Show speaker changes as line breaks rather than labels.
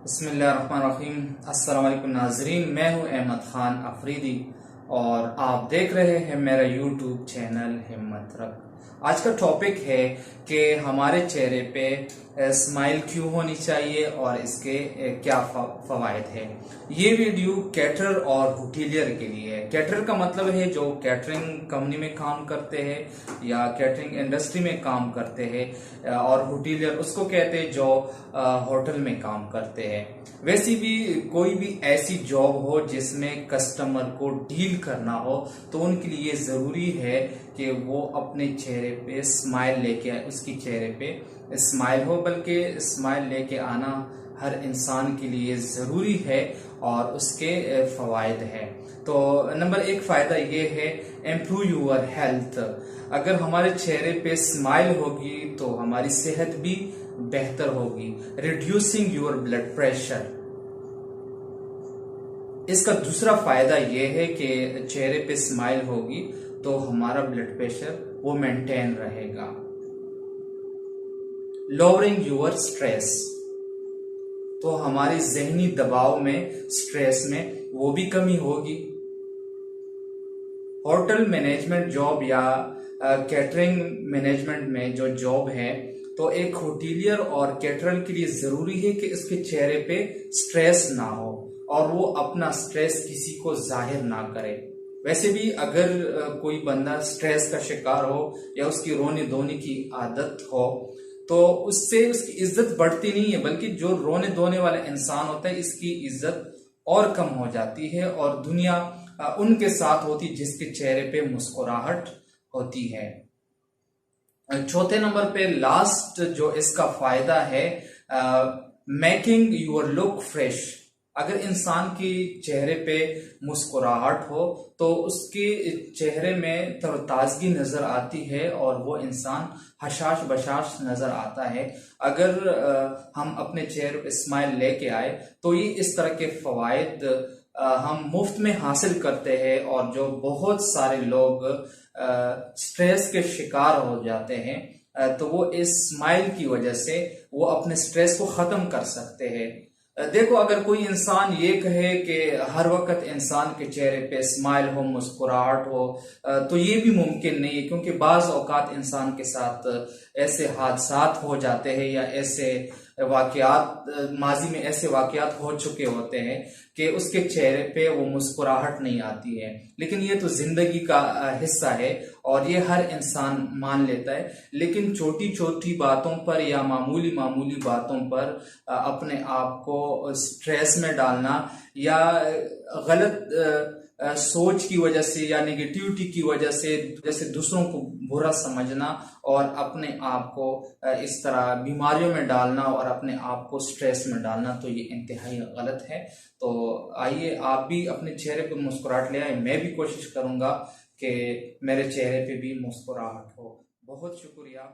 बिस्मिल्लाहिर्रहमानिर्रहीम। अस्सलाम वालेकुम नाजरीन, मैं हूं अहमद खान अफरीदी और आप देख रहे हैं मेरा यूट्यूब चैनल हिम्मत रख। आज का टॉपिक है कि हमारे चेहरे पे स्माइल क्यों होनी चाहिए और इसके क्या फवायद है। ये वीडियो कैटरर और होटेलियर के लिए है। कैटरर का मतलब है जो कैटरिंग कंपनी में काम करते हैं या कैटरिंग इंडस्ट्री में काम करते हैं, और होटेलियर उसको कहते हैं जो होटल में काम करते हैं। वैसी भी कोई भी ऐसी जॉब हो जिसमें कस्टमर को डील करना हो तो उनके लिए जरूरी है कि वो अपने चेहरे पे स्माइल लेके आए, उसकी चेहरे पे स्माइल हो, बल्कि स्माइल लेके आना हर इंसान के लिए जरूरी है और उसके फवायद है। तो नंबर 1 फायदा ये है इम्प्रूव योर हेल्थ। अगर हमारे चेहरे पे स्माइल होगी तो हमारी सेहत भी बेहतर होगी। Reducing your blood pressure. इसका दूसरा फायदा यह है कि चेहरे पे स्माइल होगी तो हमारा ब्लड प्रेशर वो मेंटेन रहेगा। लोअरिंग योर स्ट्रेस, तो हमारी जहनी दबाव में, स्ट्रेस में वो भी कमी होगी। होटल मैनेजमेंट जॉब या कैटरिंग मैनेजमेंट में जो जॉब है, तो एक होटेलियर और कैटरर के लिए जरूरी है कि इसके चेहरे पे स्ट्रेस ना हो और वो अपना स्ट्रेस किसी को जाहिर ना करे। वैसे भी अगर कोई बंदा स्ट्रेस का शिकार हो या उसकी रोने धोने की आदत हो तो उससे उसकी इज्जत बढ़ती नहीं है, बल्कि जो रोने धोने वाला इंसान होता है इसकी इज्जत और कम हो जाती है और दुनिया उनके साथ होती जिसके चेहरे पे मुस्कुराहट होती है। चौथे नंबर पे लास्ट जो इसका फायदा है, मेकिंग यूर लुक फ्रेश। अगर इंसान की चेहरे पे मुस्कुराहट हो तो उसके चेहरे में तरोताजगी नजर आती है और वो इंसान हशाश बशाश नजर आता है। अगर हम अपने चेहरे पे स्माइल लेके आए तो ये इस तरह के फवायद हम मुफ्त में हासिल करते हैं और जो बहुत सारे लोग स्ट्रेस के शिकार हो जाते हैं तो वो इस स्माइल की वजह से वो अपने स्ट्रेस को खत्म कर सकते हैं। देखो, अगर कोई इंसान ये कहे कि हर वक्त इंसान के चेहरे पे स्माइल हो, मुस्कुराहट हो, तो ये भी मुमकिन नहीं है, क्योंकि बाज औकात इंसान के साथ ऐसे हादसात हो जाते हैं या ऐसे वाकयात, माजी में ऐसे वाकयात हो चुके होते हैं कि उसके चेहरे पे वो मुस्कुराहट नहीं आती है। लेकिन ये तो जिंदगी का हिस्सा है और ये हर इंसान मान लेता है। लेकिन छोटी छोटी बातों पर या मामूली मामूली बातों पर अपने आप को स्ट्रेस में डालना या गलत सोच की वजह से या नेगेटिविटी की वजह से जैसे दूसरों को बुरा समझना और अपने आप को इस तरह बीमारियों में डालना और अपने आप को स्ट्रेस में डालना, तो ये इंतहाई गलत है। तो आइए आप भी अपने चेहरे पर मुस्कुराहट ले आए। मैं भी कोशिश करूंगा कि मेरे चेहरे पे भी मुस्कुराहट हो। बहुत शुक्रिया।